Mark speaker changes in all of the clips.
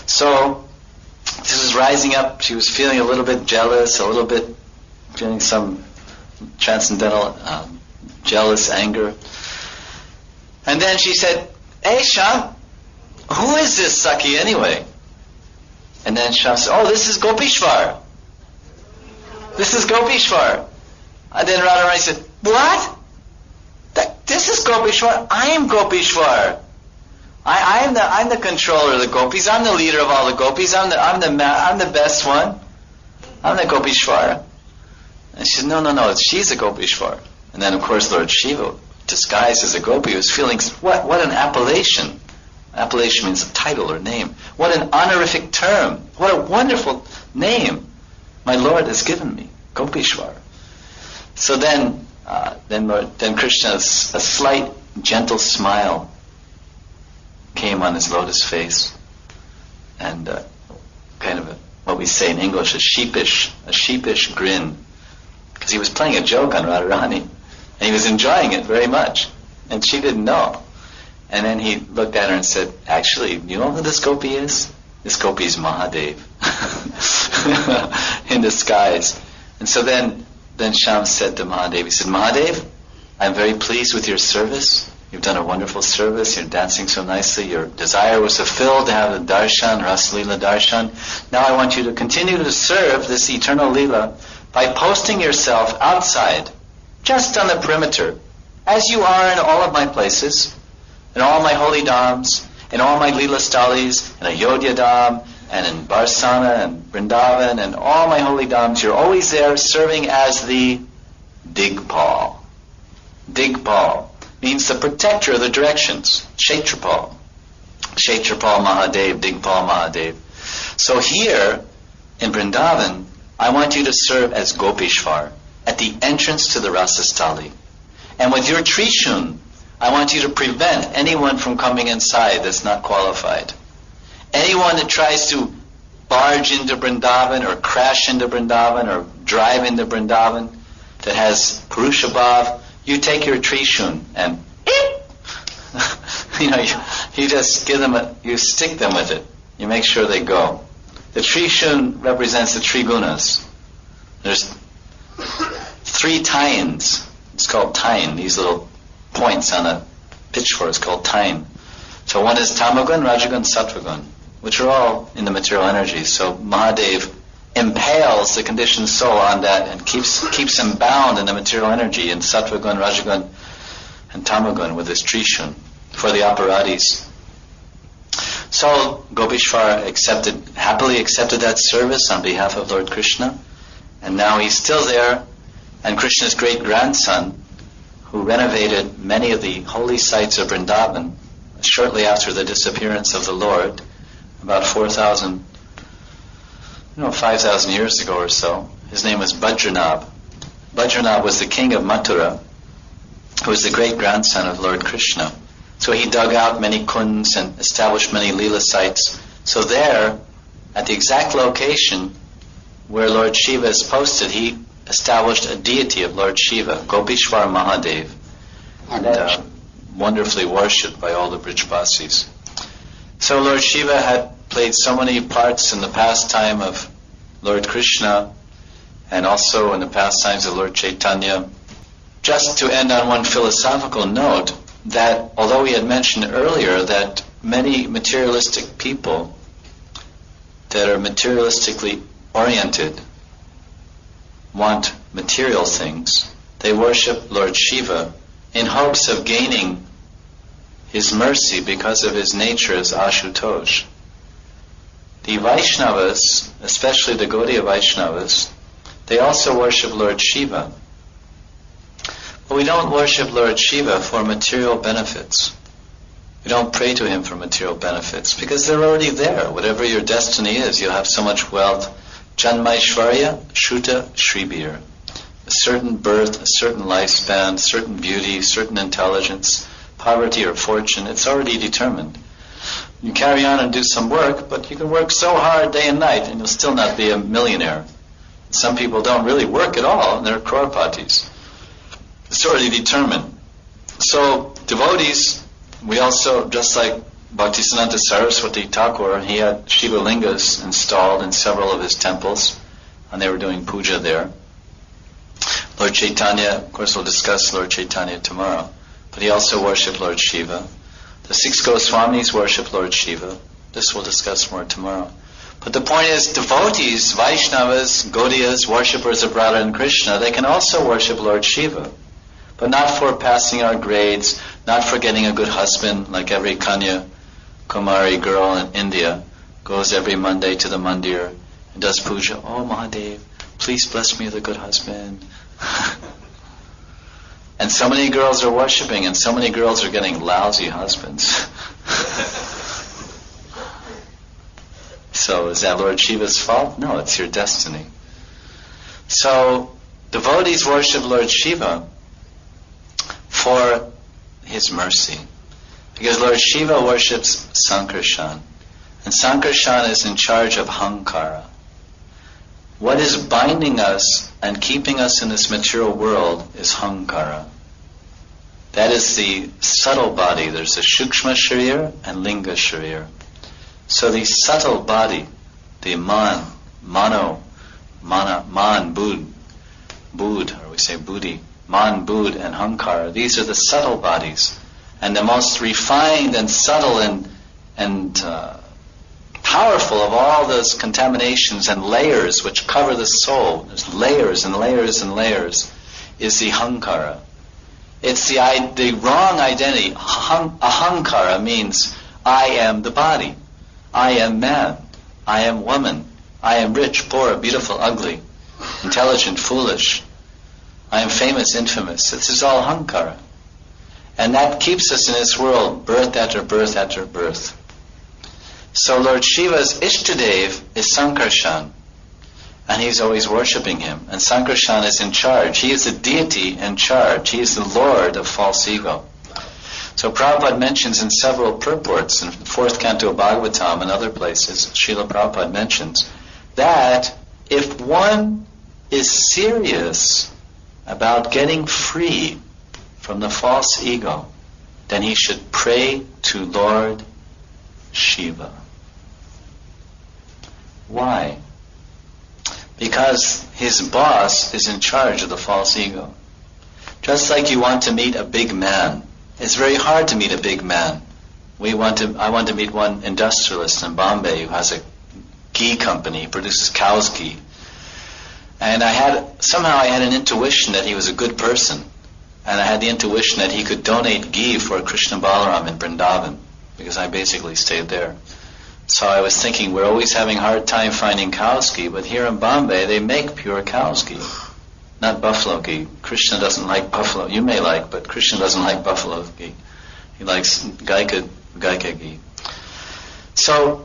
Speaker 1: So this was rising up. She was feeling a little bit jealous, a little bit feeling some transcendental jealous anger. And then she said, "Hey, Sham, who is this Saki anyway?" And then Sham said, "Oh, this is Gopishwar. This is Gopishwar." And then Radharani said, "What? This is Gopishwar? I am Gopishwar. I'm the controller of the gopis. I'm the leader of all the gopis. I'm the best one. I'm the Gopishwar." And she said, No, she's a Gopishwar. And then of course Lord Shiva, disguised as a gopi, was feeling, what an appellation. Appellation means a title or name. What an honorific term. What a wonderful name my Lord has given me, Gopishwar. So then Krishna's a slight, gentle smile came on his lotus face, and kind of what we say in English, a sheepish grin, because he was playing a joke on Radharani, and he was enjoying it very much, and she didn't know. And then he looked at her and said, "Actually, you know who this gopi is? This gopi is Mahadev," in disguise. And so then Sham said to Mahadev, he said, "Mahadev, I'm very pleased with your service. You've done a wonderful service. You're dancing so nicely. Your desire was fulfilled to have the darshan, Rasa Lila darshan. Now I want you to continue to serve this eternal Lila by posting yourself outside, just on the perimeter, as you are in all of my places, in all my holy dhams, in all my Lila Stalis, in Ayodhya Dham, and in Barsana and Vrindavan, and all my holy dhams. You're always there serving as the Digpal. Digpal means the protector of the directions. Kshetrapal. Kshetrapal Mahadev, Digpal Mahadev. So here in Vrindavan, I want you to serve as Gopishwar at the entrance to the Rasastali. And with your Trishun, I want you to prevent anyone from coming inside that's not qualified. Anyone that tries to barge into Vrindavan or crash into Vrindavan or drive into Vrindavan that has Purusha Bhav, you take your Trishun and you just give them you stick them with it. You make sure they go. The Trishun represents the Trigunas. There's 3 tines. It's called tine. These little points on a pitchfork is called tine. So one is Tamagun, Rajagun, Sattvagun, which are all in the material energy. So Mahadev impales the conditioned soul on that and keeps him bound in the material energy in Sattvagun, Rajagun, and Tamagun with his Trishun for the operatis. So Gopishwar happily accepted that service on behalf of Lord Krishna, and now he's still there. And Krishna's great grandson, who renovated many of the holy sites of Vrindavan shortly after the disappearance of the Lord, about 5,000 years ago or so. His name was Bhadranabh. Bhadranabh was the king of Mathura, who was the great grandson of Lord Krishna. So he dug out many kunds and established many Leela sites. So there, at the exact location where Lord Shiva is posted, he established a deity of Lord Shiva, Gopishwar Mahadev, and wonderfully worshipped by all the Brijvasis. So Lord Shiva had played so many parts in the pastime of Lord Krishna and also in the pastimes of Lord Chaitanya. Just to end on one philosophical note, that although we had mentioned earlier that many materialistic people that are materialistically oriented want material things, they worship Lord Shiva in hopes of gaining his mercy because of his nature as Ashutosh. The Vaishnavas, especially the Gaudiya Vaishnavas, they also worship Lord Shiva. But we don't worship Lord Shiva for material benefits. We don't pray to him for material benefits because they're already there. Whatever your destiny is, you'll have so much wealth. Janmaishvarya, Shruta, Shribir. A certain birth, a certain lifespan, certain beauty, certain intelligence, poverty or fortune, it's already determined. You carry on and do some work, but you can work so hard day and night and you'll still not be a millionaire. Some people don't really work at all, and they're crorpatis. It's already determined. So devotees, we also, just like Bhaktisiddhanta Saraswati Thakur, he had Shiva Lingas installed in several of his temples, and they were doing puja there. Lord Chaitanya, of course we'll discuss Lord Chaitanya tomorrow, but he also worshipped Lord Shiva. The 6 Goswamis worship Lord Shiva. This we'll discuss more tomorrow. But the point is, devotees, Vaishnavas, Gaudiyas, worshippers of Radha and Krishna, they can also worship Lord Shiva. But not for passing our grades, not for getting a good husband, like every Kanya Kumari girl in India goes every Monday to the mandir and does puja. Oh Mahadev, please bless me with a good husband. And so many girls are worshipping, and so many girls are getting lousy husbands. So is that Lord Shiva's fault? No, it's your destiny. So devotees worship Lord Shiva for his mercy. Because Lord Shiva worships Sankarshan. And Sankarshan is in charge of Hankara. What is binding us and keeping us in this material world is Hankara. That is the subtle body. There's a Shukshma Sharir and Linga Sharir. So the subtle body, the Man, Bud, or we say Buddhi, Man, Bud, and Hankara, these are the subtle bodies. And the most refined and subtle and powerful of all those contaminations and layers which cover the soul, there's layers and layers and layers, is the Hankara. It's the wrong identity. Ahankara means I am the body. I am man. I am woman. I am rich, poor, beautiful, ugly, intelligent, foolish. I am famous, infamous. This is all Hankara. And that keeps us in this world, birth after birth after birth. So Lord Shiva's Ishtadev is Sankarshan, and he's always worshipping him. And Sankarshan is in charge. He is the deity in charge. He is the lord of false ego. So Prabhupada mentions in several purports, in the 4th canto of Bhagavatam and other places, Srila Prabhupada mentions that if one is serious about getting free from the false ego, then he should pray to Lord Shiva. Why? Because his boss is in charge of the false ego. Just like you want to meet a big man. It's very hard to meet a big man. I want to meet one industrialist in Bombay who has a ghee company, produces cow's ghee. And I had an intuition that he was a good person. And I had the intuition that he could donate ghee for Krishna Balaram in Vrindavan, because I basically stayed there. So I was thinking, we're always having a hard time finding cow's ghee, but here in Bombay they make pure cow's ghee, not buffalo ghee. Krishna doesn't like buffalo. You may like, but Krishna doesn't like buffalo ghee. He likes Gaika ghee. So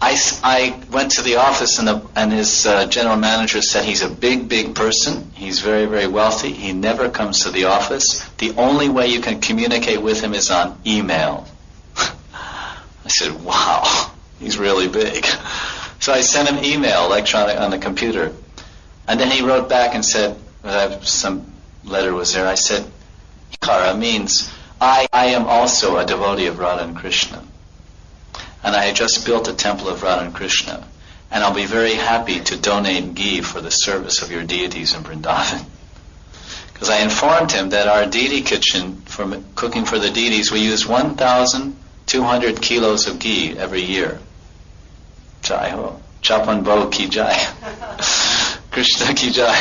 Speaker 1: I went to the office, and his general manager said he's a big person. He's very, very wealthy. He never comes to the office. The only way you can communicate with him is on email. I said, wow, he's really big. So I sent him email, electronic, on the computer. And then he wrote back and said, some letter was there, I said, Kara means, I am also a devotee of Radha and Krishna. And I had just built a temple of Radha and Krishna. And I'll be very happy to donate ghee for the service of your deities in Vrindavan. Because I informed him that our deity kitchen, for cooking for the deities, we use 1,200 kilos of ghee every year. Jai ho. Chapan Bo ki jai. Krishna ki jai.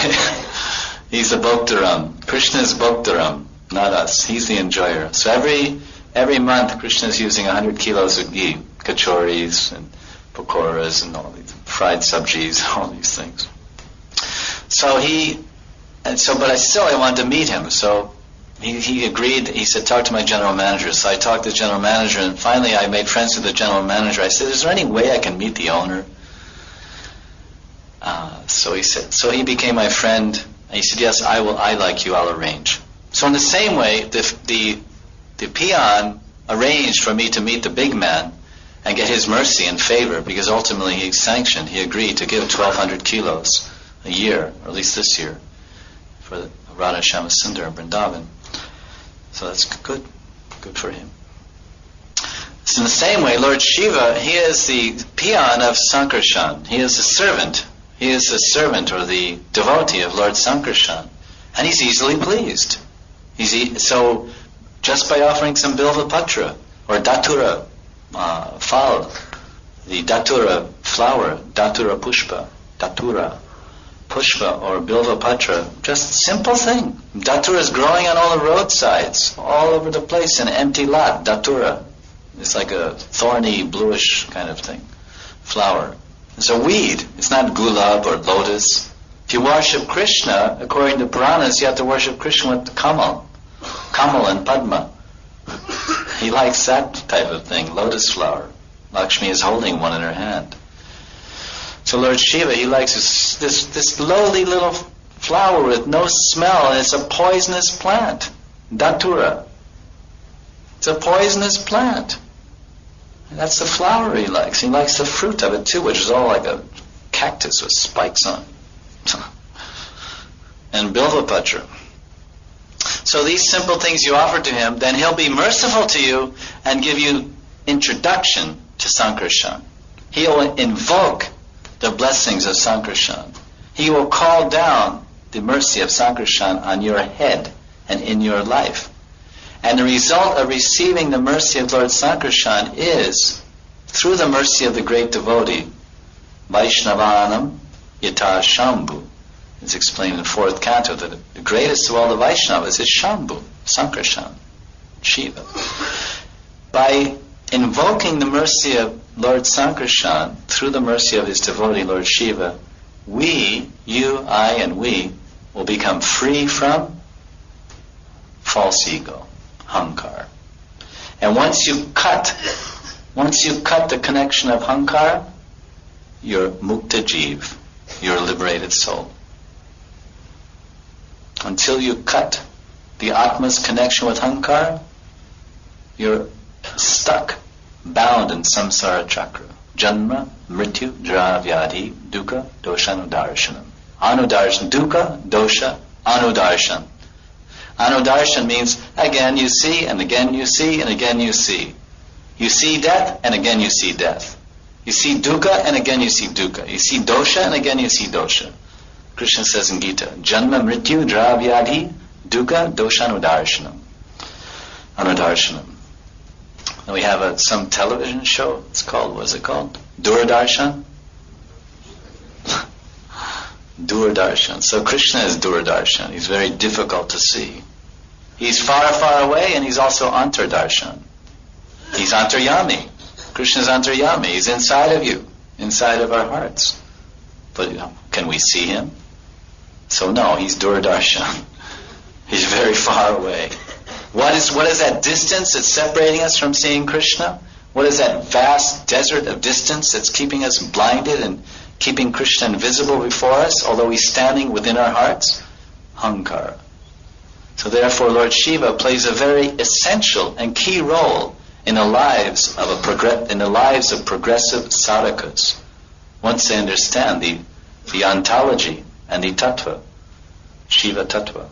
Speaker 1: He's the Bhoktaram. Krishna is Bhoktaram, not us. He's the enjoyer. So every month Krishna is using 100 kilos of ghee. Kachoris and pakoras and all these fried sabjis, all these things. But I wanted to meet him. So he agreed. He said, talk to my general manager. So I talked to the general manager, and finally I made friends with the general manager. I said, is there any way I can meet the owner? So he became my friend. And he said, yes, I like you, I'll arrange. So in the same way, the peon arranged for me to meet the big man and get his mercy and favor, because ultimately he agreed to give 1,200 kilos a year, or at least this year, for Radha Shyamasundar in Vrindavan. So that's good for him. So in the same way, Lord Shiva, he is the peon of Sankarshan. He is the servant. He is the servant or the devotee of Lord Sankarshan. And he's easily pleased. So just by offering some bilva patra or datura phal, the datura flower, datura pushpa or bilva patra, just simple thing. Datura is growing on all the roadsides, all over the place, an empty lot, datura. It's like a thorny, bluish kind of thing, flower. It's a weed. It's not gulab or lotus. If you worship Krishna, according to Puranas, you have to worship Krishna with Kamal and Padma. He likes that type of thing, lotus flower. Lakshmi is holding one in her hand. So Lord Shiva, he likes this lowly little flower with no smell, and it's a poisonous plant, datura. It's a poisonous plant. And that's the flower he likes. He likes the fruit of it too, which is all like a cactus with spikes on it. And bilvapatra. So these simple things you offer to him, then he'll be merciful to you and give you introduction to Sankarshan. He will invoke the blessings of Sankarshan. He will call down the mercy of Sankarshan on your head and in your life. And the result of receiving the mercy of Lord Sankarshan is, through the mercy of the great devotee, Vaishnavanam Yata Shambhu. It's explained in the 4th canto that the greatest of all the Vaishnavas is Shambhu, Sankarshan, Shiva. By invoking the mercy of Lord Sankarshan, through the mercy of his devotee Lord Shiva, we, you, I, and we, will become free from false ego, hankar. And once you cut the connection of hankar, you're mukta jiv, you're a liberated soul. Until you cut the Atma's connection with hankar, you're stuck, bound in samsara chakra. Janma, mrityu, jara, vyadhi, dukkha, dosha, anudarshanam. Anudarshan, dukkha, dosha, anudarshan. Anudarshan means again you see, and again you see, and again you see. You see death, and again you see death. You see dukkha, and again you see dukkha. You see dosha, and again you see dosha. Krishna says in Gita, Janma, mrityu, jara, vyadhi, dukkha, dosha, anudarshanam. Anudarshanam. And we have some television show. It's called, what is it called? Doordarshan? Doordarshan. So Krishna is Doordarshan. He's very difficult to see. He's far, far away, and he's also Antardarshan. He's Antaryami. Krishna's Antaryami. He's inside of you, inside of our hearts. But can we see him? So no, he's Doordarshan. He's very far away. What is that distance that's separating us from seeing Krishna? What is that vast desert of distance that's keeping us blinded and keeping Krishna invisible before us, although he's standing within our hearts? Hankara. So therefore Lord Shiva plays a very essential and key role in the lives of progressive sadhakas, once they understand the ontology and the tattva, Shiva tattva.